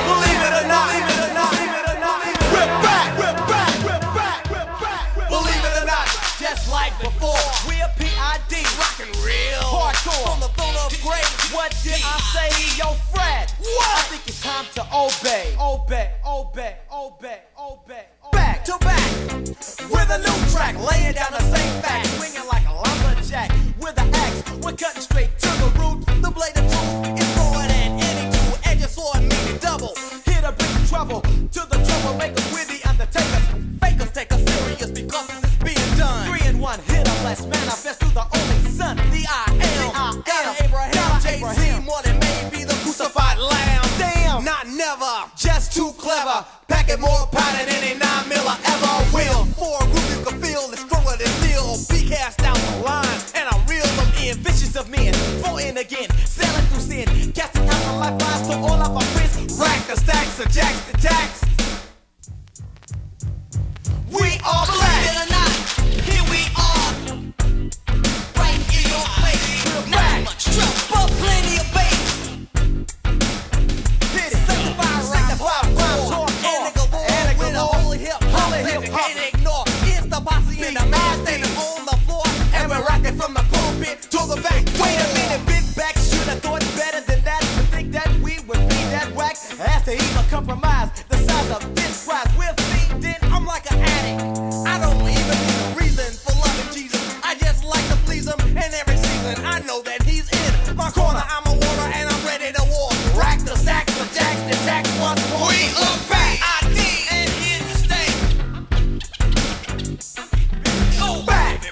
Believe it or not, we're back. Believe it or not, just like before, we're PID, rockin' real hardcore on the throne of grace. What did I say, yo, Fred? What? I think it's time to obey. Back to back with a new track, laying down the same fact, swinging like a lumberjack with an axe. We're cutting straight to the root. The blade of truth is more than any two-edged sword, meaning double. Here to bring trouble to the troublemakers with the undertakers. Fakers take us serious because this is being done. 3 in 1, hit a bless, manifest through the only son, the I am. Abraham, Jay-Z, more than maybe the crucified lamb. Damn, not never, just too clever. Packing more powder than any 9mm ever will. For a group you can feel it's stronger than steel. Be cast out the line, and I reel them in. Vicious of men, for in again, sailing through sin, casting out the lifelines to all of our friends. Rack the stacks, the jacks, the tax. We are black. Believe it or not, here we are, right in your face. We're not much trouble, but plenty of bass. Hit it, sanctify rhymes, and nigga roll with a holy hip hop. Can't ignore, it's the posse in the man standing on the floor, and we're rocking from the pulpit to the back. Wait a minute, big back should have thought better than that. To think that we would be that whack, as to even compromise the size of this prize. We're feeding, I'm like an addict. I don't even need a reason for loving Jesus. I just like to please him, and every season I know that he's in my corner. I'm a warrior and I'm ready to war. Rack the stacks, the jacks, the tax once more. We are back. ID and here to stay. Go back.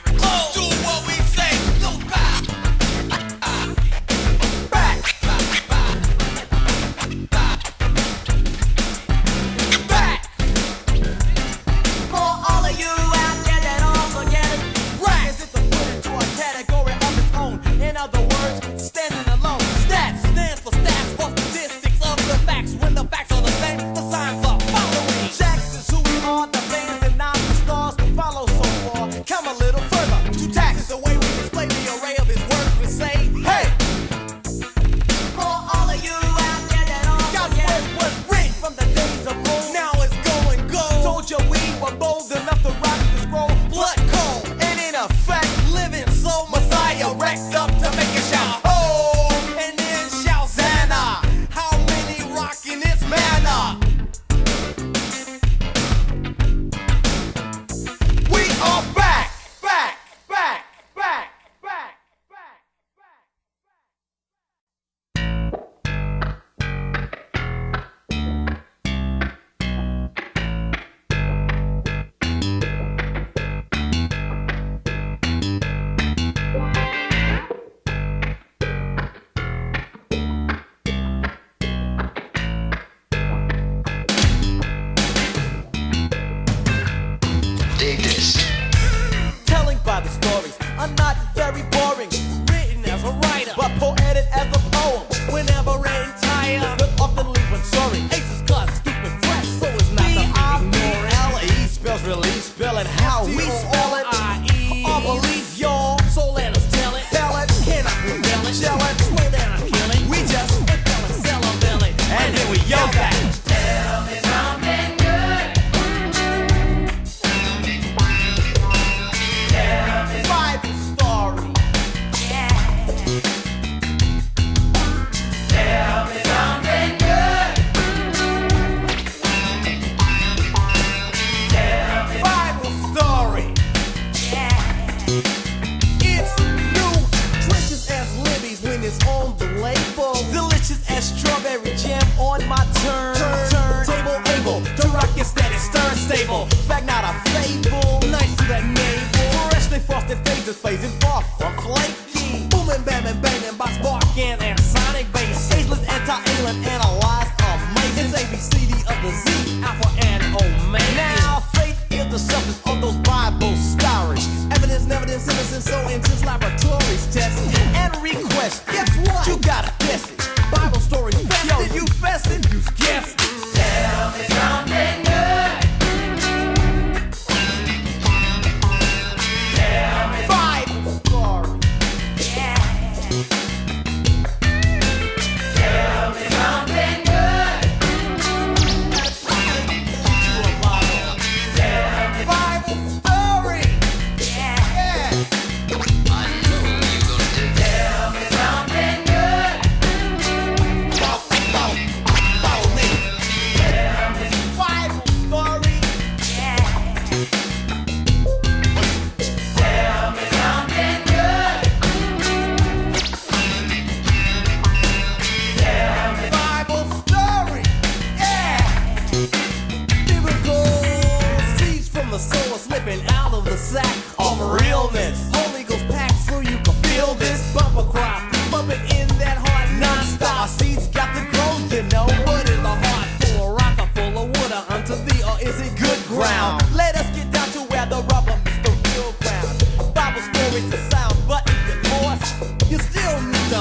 Do what we say. Go back. Back. Back. For all of you out there that also get it, right? Is it to put into a category of its own? In other words, standing alone. Stats stands for stats or statistics of the facts. When the facts are the same, the signs are following. Jacks is who we are, the bands and not the stars. Follow so far, come a little further. To tax the way we display the array of his words, we say, hey! For all of you out there that also God's word was written from the days of old. Now it's going gold. Told you we were bold enough to rock the scroll. Blood cold, and in effect, living soul. Messiah wrecked up to make it shout, oh! And then shout, Zana. How many rockin' this manna? We are back. Dig this. Telling Bible stories are not very boring. Written as a writer, but poetic as a poem. Whenever tired, but often leaving sorry. Aces class, keep it fresh, so it's not the B-I-B-L-E spells release, spelling how we spell it. Our belief, y'all, so let us tell it. Can I rebel it? Shell it, slow down, I'm killing. We just impel and sell a belly, and then we yell back. Tell me something good. Bible story. Tell me something good. Tell me Bible story. It's new, delicious as Libby's when it's on the label. Delicious as strawberry jam on my turntable able to rock your steady stern stable. Back not a fable, nice to that navel. Freshly frosted phases phasing far from flaky. Booming, bamming, banging, box barking and sonic bass. Ageless, anti-alien, analyze amazing. It's ABCD of the Z, Alpha and Omega. Now faith is the substance of those Bible stories. Evidence, nevertheless, innocence, so intense laboratories test and request. Guess what? You gotta guess it. Bible stories fested. Yo, you fested, you guessed it. Tell me something good. Tell me Bible story. Yeah.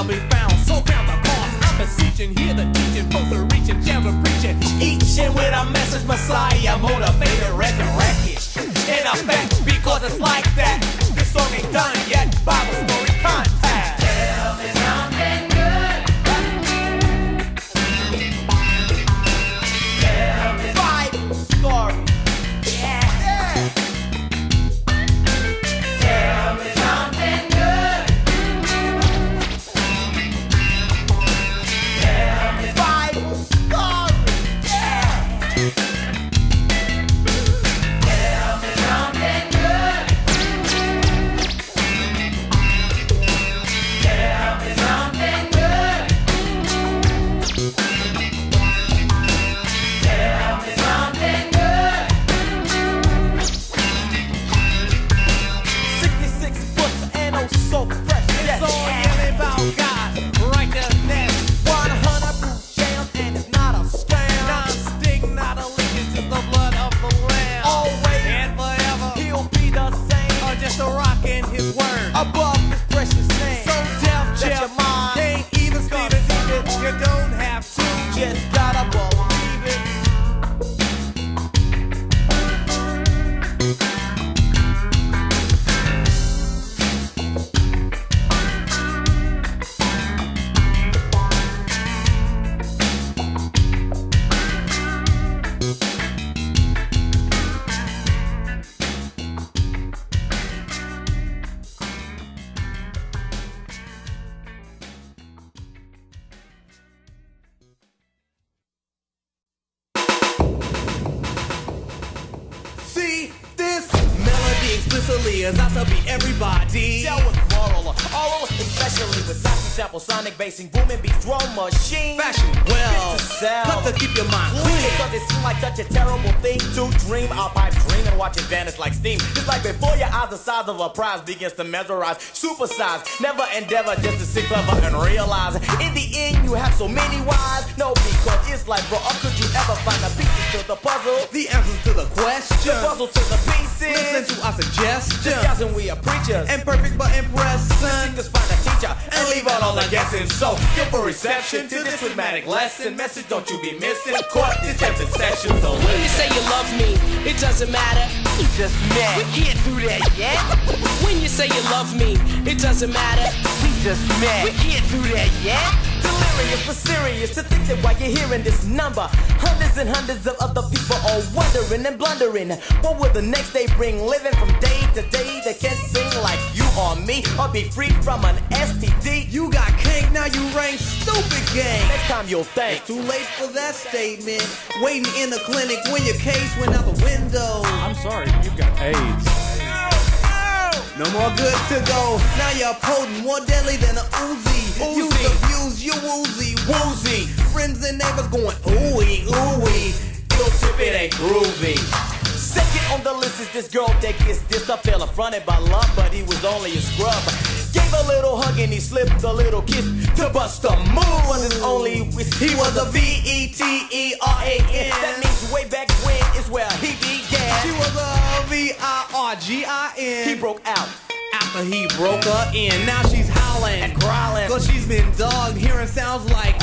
shall be found. So count the cost. I'm beseeching, hear the teaching, folks are reaching, jams are preaching. Eaching with a message, Messiah, motivated, resurrected. In effect, because it's like that. This song ain't done yet. Bible story contact. Tell me something good. Tell me Bible story. Yeah. Tell me something good. Tell me Bible story. Yeah. Tell me something good. Tell me something good. Tell me something good. 66 books and oh so fresh. It's all yelling about God, righteousness. 100 proof jam and it's not a scam. Non-sting, not a leakage, just the blood of the lamb. Always and forever, he'll be the same. Or just a rock in his word, above his precious name. So deaf, that your mind can't even conceive it. You don't have to, just gotta believe it. See, this melody explicitly is out to be everybody. Tell with moral or oral, especially with sassy sample, sonic basing, booming beats, drum machine. Fashion well, Fit to sell. cut to keep your mind Clean. clean. Because it seems like such a terrible thing to dream. Our pipe dream and watch it vanish like steam. Just like before your eyes, the size of a prize begins to mesmerize, supersize. Never endeavor just to sit clever and realize. In the end, you have so many whys. No, because it's like, bro, or could you ever find the pieces to the puzzle? The answers to the question. The puzzle to the pieces. Listen to our suggestions. Discussing we are preachers. Imperfect but impressing. Just find a teacher and leave out all the guessing. So, give a reception to this rhythmic lesson. Message don't you be missing. Caught this every session. So When you say you love me, it doesn't matter. we just met. We can't do that yet. When you say you love me, it doesn't matter. We just met. We can't do that yet. Delirious but serious to think that while you're hearing this number, hundreds and hundreds of other people are wondering and blundering. What will the next day bring? Living from day to day, they can't sing like you or me, or be free from an STD. You got cake, now you reign stupid game. Next time you'll think. It's too late for that statement. Waiting in the clinic when your case went out the window. I'm sorry, you've got AIDS. No more good to go. Now you're potent, more deadly than a Uzi. Use Uzi. abuse, you woozy. Woozy. Friends and neighbors going ooey, ooey. Yo, tip it ain't groovy. Second on the list is this girl that gets dissed. I fell affronted by love, but he was only a scrub. Gave a little hug and he slipped a little kiss to bust a move. Was his only wish. He was a VETERAN. That means way back when is where he began. She was a VIRGIN. He broke out After he broke her in, now she's howling and growling. cause she's been dogged, hearing sounds like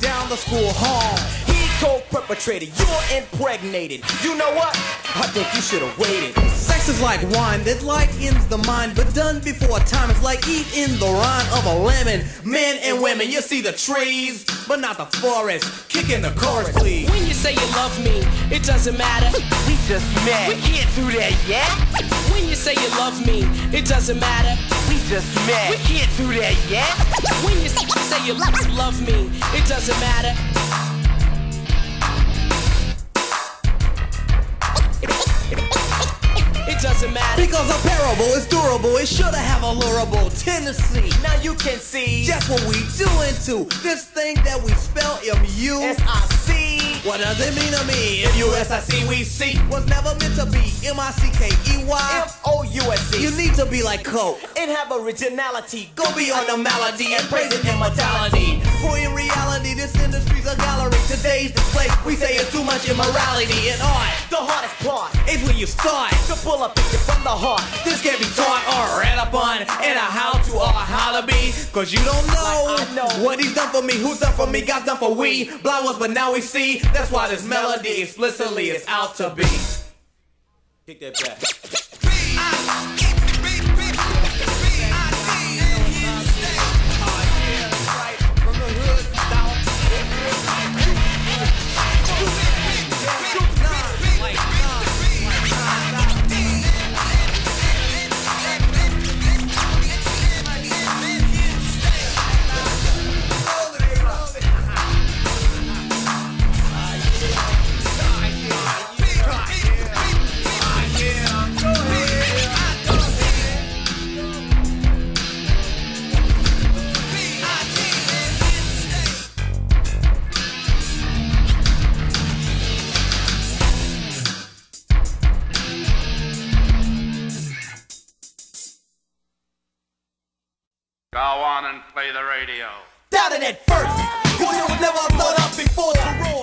down the school hall. He co-perpetrated. You're impregnated. You know what? I think you should have waited. Sex is like wine that lightens the mind, but done before time is like eating the rind of a lemon. Men and women, you see the trees, but not the forest. Kicking the chorus, please. When you say you love me, it doesn't matter. We just met. We can't do that yet. When you say you love me, it doesn't matter. We just met. We can't do that yet. When you say you love me, it doesn't matter. It doesn't matter. Because a parable is durable, it should have a lurable tendency. Now you can see Just what we do into this thing that we spell M-U. S-I-C. What does it mean to me? M-U-S-I-C, we see. Was never meant to be M-I-C-K-E-Y. M-O-U-S-E. You need to be like Coke. And have originality. Go beyond the malady and praise it immortality. For in reality, this industry's a gallery. Today's display, we say it's too much immorality in art. The hardest part It's when you start. to pull a picture from the heart. This can't be taught or read upon in a how to or how to be. Cause you don't know, Like I know. what he's done for me, who's done for me, God's done for we. Blind ones, but now we see. That's why this melody explicitly is out to be. Kick that back. Go on and play the radio. Doubted at first, cause it was never thought of before.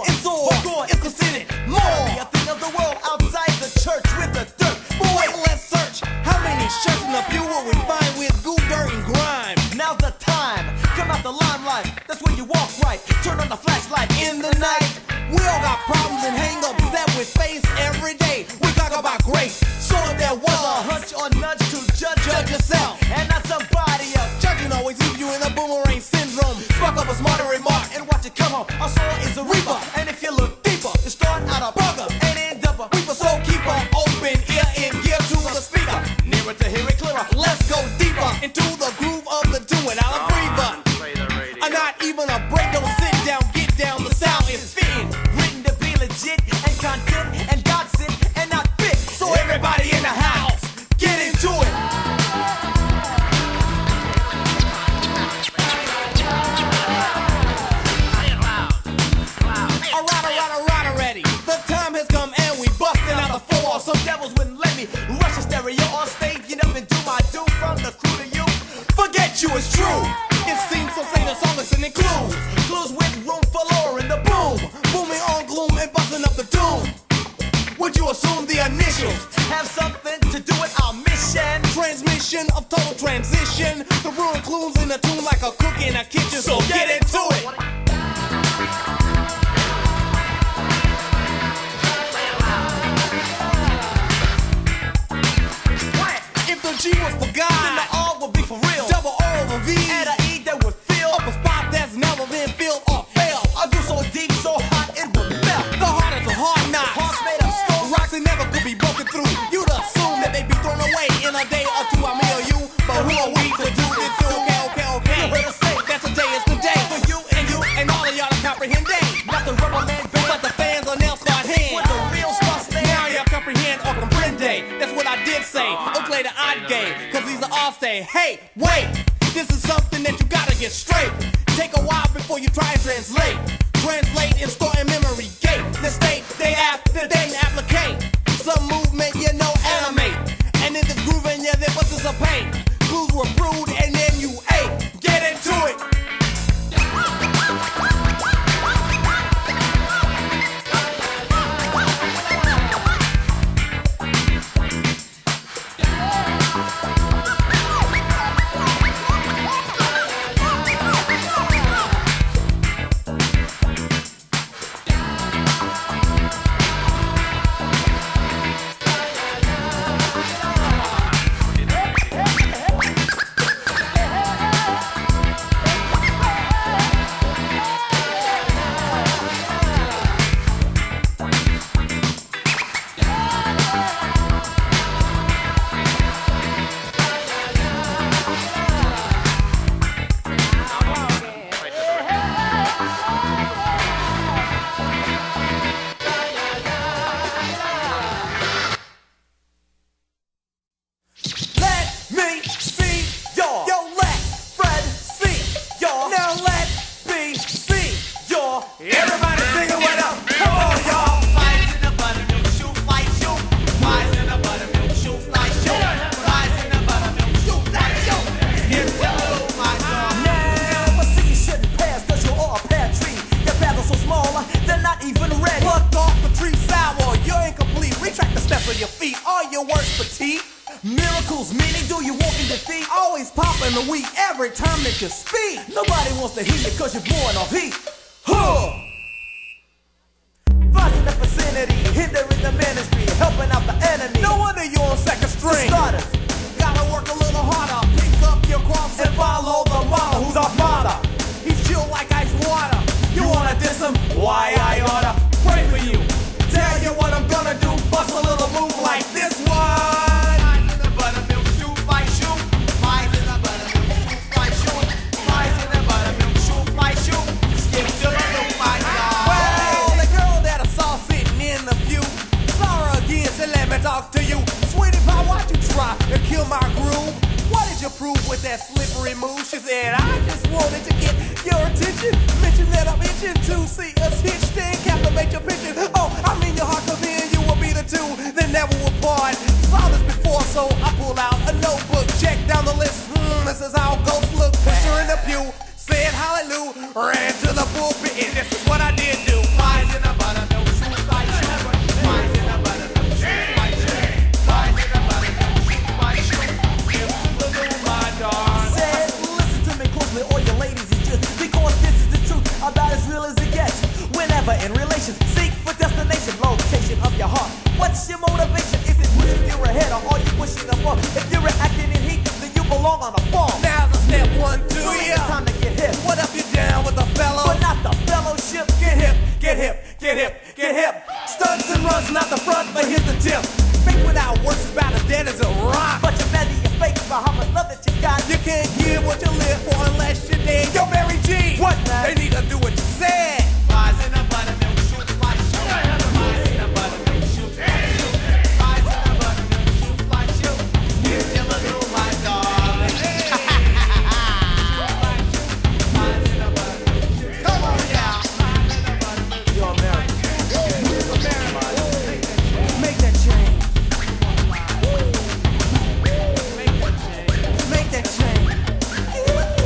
It's all gone, it's considered more a thing of the world outside the church with the dirt. Boy, let's search. How many shirts in the pew will we find with goo, dirt, and grime? Now's the time. Come out the limelight. That's when you walk right. Turn on the flashlight in the night. We all got problems and hang-ups that we face every day. We talk about grace. So if there was a hunch or nudge to judge yourself, and not somebody else. Judging always leaves you in a boomerang syndrome. Spark up a smarter remark and watch it come home. Our soul is a reaper, and if you look deeper, it start out a bugger and end up a reaper. So keep an open ear and give to the speaker. Nearer to hear it clearer. Let's go deeper into the groove of the doing. I'll Go breather. on and play the radio. Not even a break, don't sit down, get down. The sound is fitting, written to be legit and content and God sent and not fit. So everybody in the house, get into it. Alright already. The time has come and we busting out the floor. Some devils wouldn't let me rush a stereo on stage. Get up and do my do from the crew to you. Forget you, it's true. It seems so say the song is sending clues. Clues with room for lore in the boom. Booming on gloom and busting up the doom. Would you assume the initials have something to do with our mission? Transmission of total transition. The room clues in the tune like a cook in a kitchen. So get into it. If the G was for God, then the R would be for real. Double O over V, and a E that would fill up a spot that's never been filled or failed. I do so deep, so hot it would melt. The heart is a hard knot. Hearts made of stone. Rocks that never could be broken through. You'd assume that they'd be thrown away in a day or two. I me or you, but who are we to do this? Okay. You heard us say that today is the day for you and all of y'all to comprehend day. Not the rubber man band, but the fans on nail start hand. With the real stuff stand. Now y'all comprehend or comprehend day. That's what I did say. Play the odd game, cause these are all say, hey, wait, this is something that you gotta get straight. Take a while before you try and translate. Translate and store in memory gate. The state, day after day, applicate. Some movement, you know, animate. And if it's grooving, yeah, then participate. Clues were brewed and then you ate. Get into it. your feet. Always popping the week every time that you speak. Nobody wants to hear you cause you're born off heat. Huh! Fuzz in the vicinity, hindering the ministry, helping out the enemy. No wonder you're on second The string. starters Gotta work a little harder. Pick up your cross and follow the model. Who's our father? He's chill like ice water. You wanna diss him? Why I oughta pray for you. Tell you what I'm gonna do. Bust a little move like this one. Pies in the buttermilk shoot like shoot. Pies in the buttermilk shoot like shoot. Pies in the buttermilk shoot like shoot. Skip to the loop, my God. Well, the girl that I saw sitting in the pew saw her again, said let me talk to you. Sweetie pie, why'd you try to kill my groove? What did you prove with that slippery move? She said, I just wanted to get your attention. Mention that I'm itching to see us hitched and captivate your picture. Oh, I mean your heart, cause then you will be the two that never will part. Saw this before, so I pull out a notebook, check down the list. This is how ghosts look. Pushed her in the pew, said hallelujah, ran to the pulpit, and this is what I did do. Pies in the buttermilk shoot like shoot. Pies in the buttermilk shoot like shoot. Pies in the buttermilk shoot like shoot. Skip to the loop, my dog. Said, listen to me closely, all you ladies and just because this is the truth, about as real as it gets. Whenever in relations, seek for destination, location of your heart. What's your motivation? Is it pushing you ahead or are you pushing them up? If you're reacting in heat, then you belong on a farm. Now's the step 1, 2, So it's yeah. time to get hip. What up, you down with the fellows? But not the fellowship. Get hip, get hip, get hip, get hip. Stunts and runs, not the front, but here's the tip. Fake without works is about as dead as a rock. But you measure your faith by how much love that you got. You can't give what you live for unless you're dead. Yo, Mary G, What now? they need to do what you said. Pies in the buttermilk shoot like shoot. Pies in the buttermilk shoot like shoot. Pies in the buttermilk shoot like shoot. Skip to the loop, my darling. Pies in the buttermilk shoot. Come on, yeah. Pies in the buttermilk shoot. Yo, Mary. Make that change. Make that change.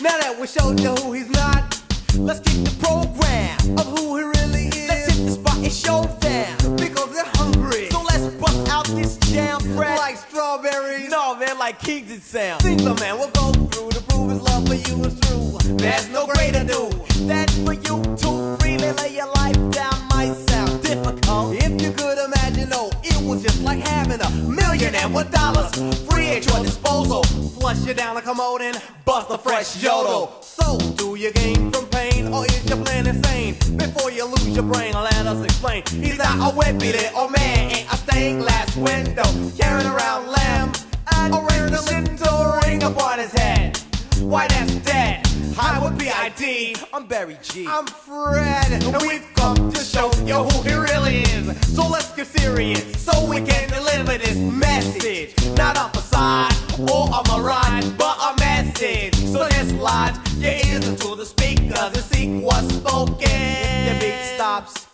Now that we showed you who he's not, let's keep the program of who he really is. Let's hit the spot and show them. Because they're hungry. So let's bust out this jam fresh. Like strawberries. No, man, like Kings and Sound. Think the man will go through to prove his love for you is true. There's no greater do. That for you to freely lay your life down might sound difficult. If you could imagine, oh, it was just like having $1,000,000 free at your disposal. Flush you down a commode and bust a fresh yodel. So, do you gain from pain or is your plan insane? Before you lose your brain, let us explain. He's not a wimpy little man in a stained glass window, carrying around lamb and wearing a little ring upon his head. Why, that's dead. Hi, with B.I.D. I'm Barry G. I'm Fred, and we've come to show you who he really is. So let's get serious, so we can deliver this message. Not a facade or a mirage, but a message. So let's lodge your ears into the speakers and seek what's spoken. If the beat stops,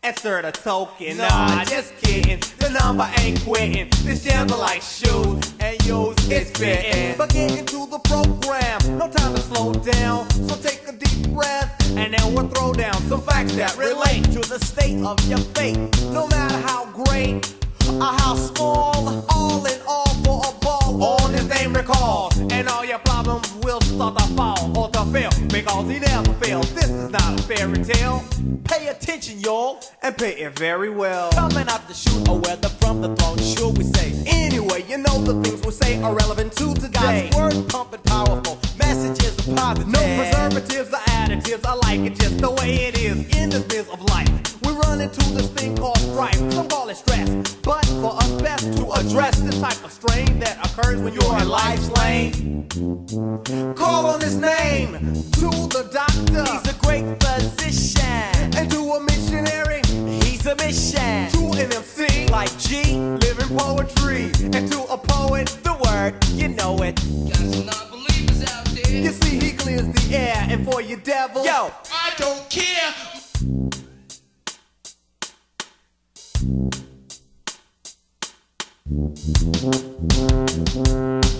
insert a token. Nah, just kidding, the number ain't quitting. This jam's like shoes, and yours is fitting. But get into the program, no time to slow down. So take a deep breath, and then we'll throw down some facts that relate To the state of your fate. no matter how great or how small, all in all for a ball. All his name recall, and all your problems will start to fall or to fail, because he never fails. This is not a fairy tale, Pay attention, y'all. and pay it very well. Coming out the chute or whether from the throne, sure we say. Anyway, you know the things we say are relevant to today. God's word pumping powerful. Messages are positive. No preservatives or additives, I like it just the way it is. In this biz of life, we run into this thing called strife. Some call it stress, but for us best to address this type of strain that occurs when you're in life's lane. Call on his name to the doctor. He's a great physician. And to a missionary. He's submission. To an MC, Like G, living poetry. And to a poet, the word, you know it. Got some non-believers out there. you see he clears the air. And for you devils, Yo, I don't care.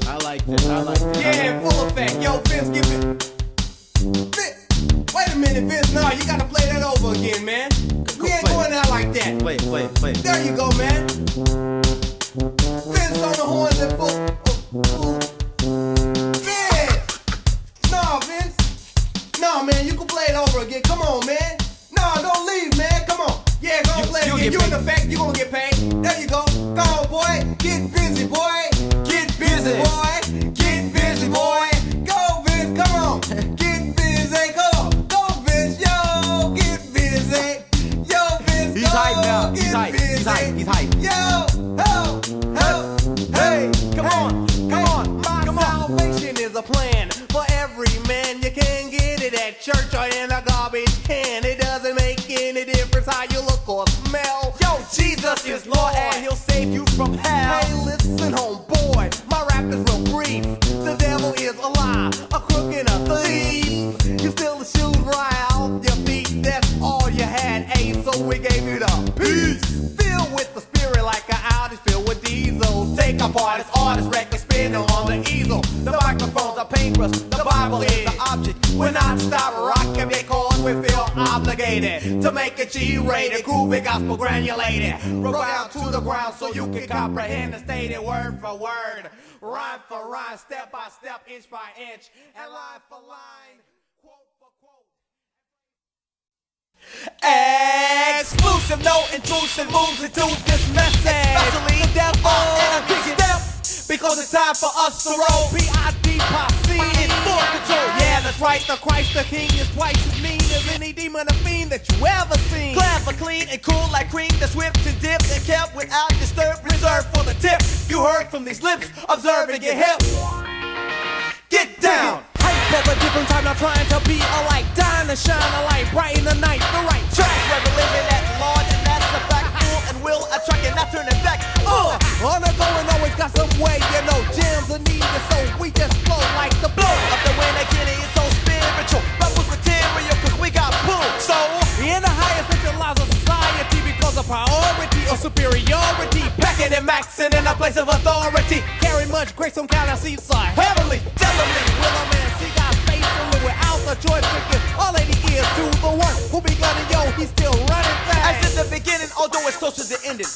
I like this. Yeah, in full effect. Yo, Vince, give it. Wait a minute, Vince. No, you gotta play that over again, man. We ain't going out like that. play. There you go, man. Vince on the horns and full. Vince! No, Vince. No, man, you can play it over again. Come on, man. No, don't leave, man. Come on. Yeah, go play it you'll again. get You in paid. effect, you gonna get paid. There you go. Go on, boy. Get busy, boy. Get busy, boy. Get busy, boy. Go, Vince. Come on. Get busy. Come on. Go, Vince. Yo, get busy. Yo, Vince. He's go, hype now. get He's hype. busy. He's hype. Yo, ho, ho, hey, Come on. My salvation is a plan for every man. You can get it at church or in a garbage can. It doesn't make any difference how you look or smell. Yo, Jesus is Lord and he'll save you from hell. Hey, listen, homeboy, my rap is real brief. The devil is a lie, a crook and a thief. You steal the shoes right off your feet. That's all you had, so we gave you the peace. Filled with the spirit like an Audi filled with diesel. Take apart its artist record, spin on the easel. The microphone's a paintbrush, the Bible is the object. We're not stop rocking because we feel obligated to make it G-rated, groovy, gospel granulated. Roll down to the ground so you can comprehend the stated word for word, rhyme for rhyme, step by step, inch by inch, and line for line, quote for quote. Exclusive, no intrusive moves into this message. Especially the devil and a big step. Because it's time for us to roll. P.I.D. posse In full control. Yeah, that's right, the Christ the King is twice as mean as any demon or fiend that you ever seen. Clever, clean, and cool like cream that's whipped and dipped and kept without disturb. Reserved for the tip. You heard from these lips. Observe and get hip. Get down. Hype of a different time, not trying to be alike. Dying to shine a light, bright in the night, the right Track track. where we're living at large, and that's a fact. Full and will attract and not turning back. On the going, always got some way, you know. Gems are needed, so we just flow like the blow. Up the wind again, it's so spiritual. Rebels material, cause we got pull. So, In the highest echelons of society, because of priority or superiority, packing and maxing in a place of authority. carry much grace on count, I see side. Heavenly, devilly. Will a man see God faithfully without the choice to give all that he is to the one who begun to yo, he's still running fast. As in the beginning, although it's close to the ending.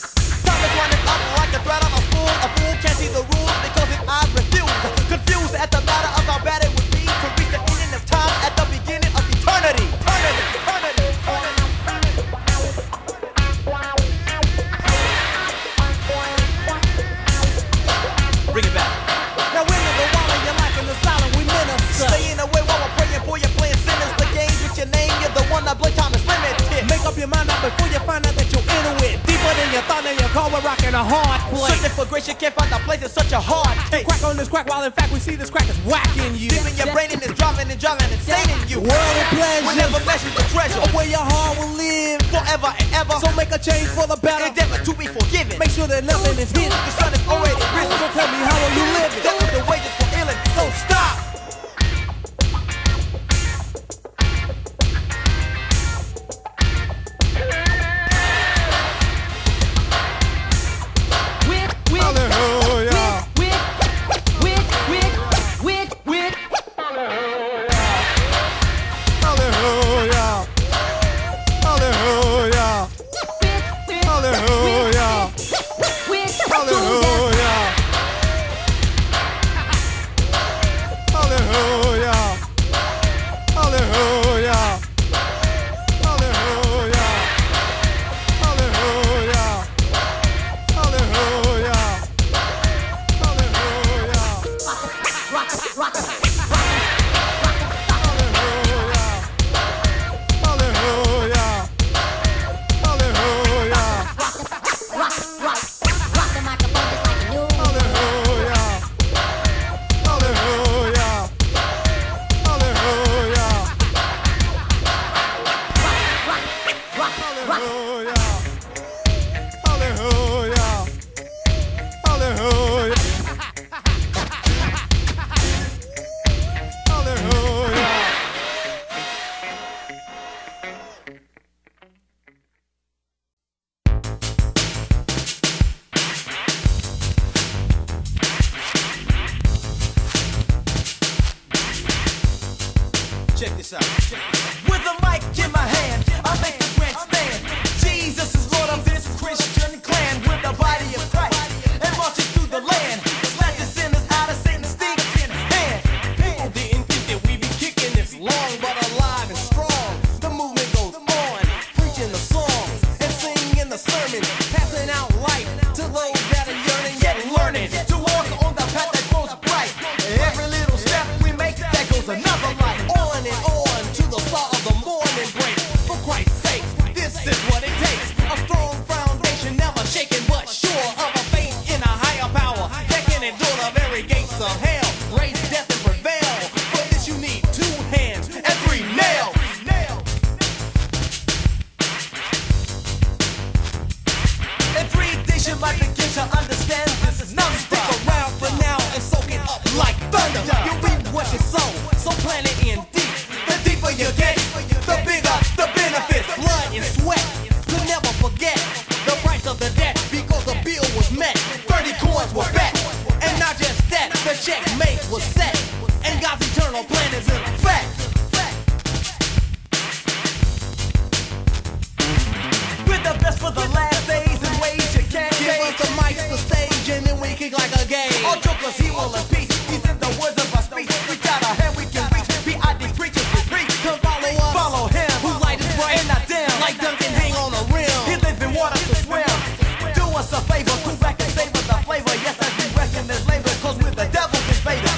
Time is running up like a thread of a fool. A fool can't see the rules because his eyes refuse. Confused at the matter of how bad it would be to reach the ending of time at the beginning of eternity. Bring it back. Now when the water you're lacking the silent, we minister. Staying away while we're praying for you playing sinners. The games with your name, you're the one that play time is limited. Make up your mind up before you find out that you're into it. Deeper than you thought and you call we're rocking a hard play. Searching for grace, you can't find a place in such a hard case. Crack on this crack while in fact we see this crack is whacking you. Deep in your brain and it's driving insane in you. World of pleasure. We never measure the treasure. Where your heart will live. Forever and ever. So make a change for the better. Endeavor to be forgiven. Make sure that nothing is hidden. The sun is already risen. So tell me how are you living? That was the wages for ill. So stop. Hallelujah. With a mic in my hand, I make the grandstand. Jesus is Lord of this Christian clan. With the body of Christ and marching through the land. Slash the sinners out of Satan's stinking hand. People didn't think that we'd be kicking this long, but alive and strong. The movement goes on, preaching the songs and singing the sermons, passing out light to those that are yearning yet learning To walk on the path that grows bright. Every little step we make, that goes another light. on and on to the start of the morning break. For Christ's sake, this is what it takes. A strong foundation, never shaken but sure of a faith in a higher power that can endure the very gates of hell. Raise death and prevail. For this you need 2 hands and 3 nails. In 3 days you might begin to understand this is number. Stick around for now and soak it up like thunder. You reap what you sow, so plant it in deep. The deeper you get, the bigger the benefits. Blood and sweat, to never forget the price of the debt, because the bill was met. 30 coins were bet, and not just that, the checkmate was set, and God's eternal plan is in effect. We're the best for the last days in ways you can't Give us gauge. the mic, the stage, and then we kick like a game. All jokers, he will appease. These are the words of our speech. Reach out our hand, we can reach. B.I.D. preachers, we preach. Come follow us, Follow him, whose light is bright, and not dim. like Duncan hang on a rim. He lives in water to swim. Do us a favor, cool back and savor the flavor. Yes, as we reckon this labor, cause we're the devil's invader.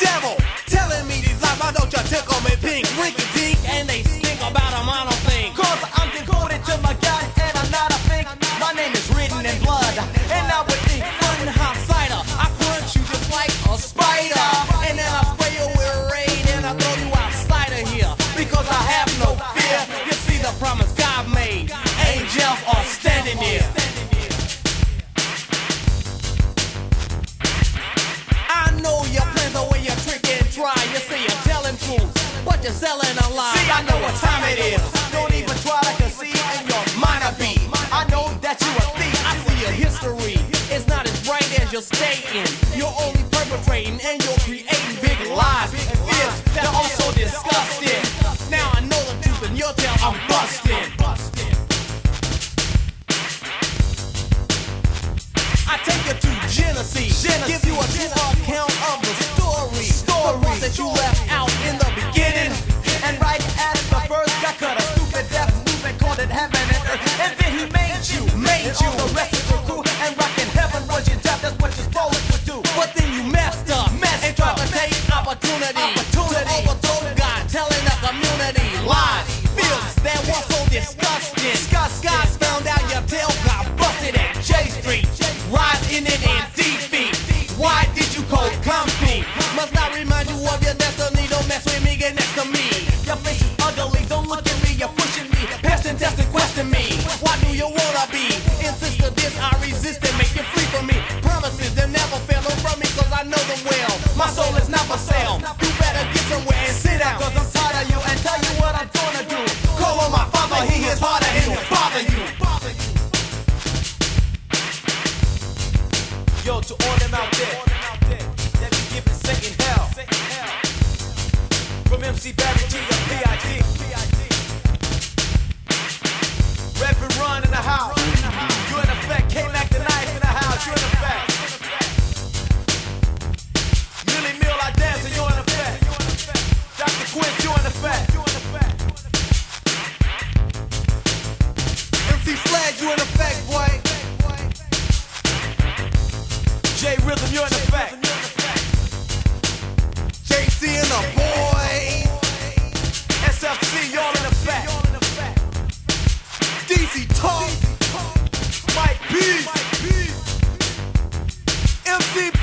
Devil telling me these lies, why don't you tickle me pink? Rinky dink, and they stink about a mono thing. Cause I'm devoted to my God, and I'm not a fake. My name is written in blood, and I would think Fun hot cider, I crunch you just like a spider, and then I spray you with rain, and I throw you outside of here, because I have no fear. You see the promise God made, angels are standing there. I know your plans the way you trick and try. You say you're telling truth, but you're selling a lie. See, I know what time it is. Don't even try to conceive in your mind a beat. I know that you a thief. I see your history. It's not as bright as you're stating. You're only perpetrating and you're creating big lies and fears that are also disgusting. Now I know the truth and you'll tell I'm busting. I take you to Genesis. Give you a true account of the story. The part that you left out in the beginning. And right at the first, God cut a stupid death movement, called it heaven and earth. And then he made you. And all the rest of your crew. And rockin' heaven was your job, that's what you're supposed to do. But then you messed up and tried to take opportunity to overthrow God, telling the community lies, feels that was so disgusting. God found out your tail got busted at J Street. Rise in it and defeat. Why did you code compete? Must not remind you of your destiny. Don't mess with me, get next to me. Your face is ugly, don't look at me, you're pushing me. Past and test and question me. Why do you wanna be? Insist to this, I resist and make you flee from me. Promises they never fail, don't from me cause I know them well. My soul is not for sale. You better get somewhere and sit down. Cause I'm tired of you and tell you what I'm gonna do. Call on my father, he is harder and he'll bother you. Yo, to all them out there that be giving Satan hell. From MC Barry G to P.I.D. Reverend Run in the house. You in effect. K-Mac the Knife in the house. You in effect. Millie Mill, I dance and you in effect. Dr. Quinn, you in effect. MC Flag, you in effect, boy. J Rhythm, you in effect. JC and the boys. SFC, y'all in effect. DC Talk. Mike B. MCP.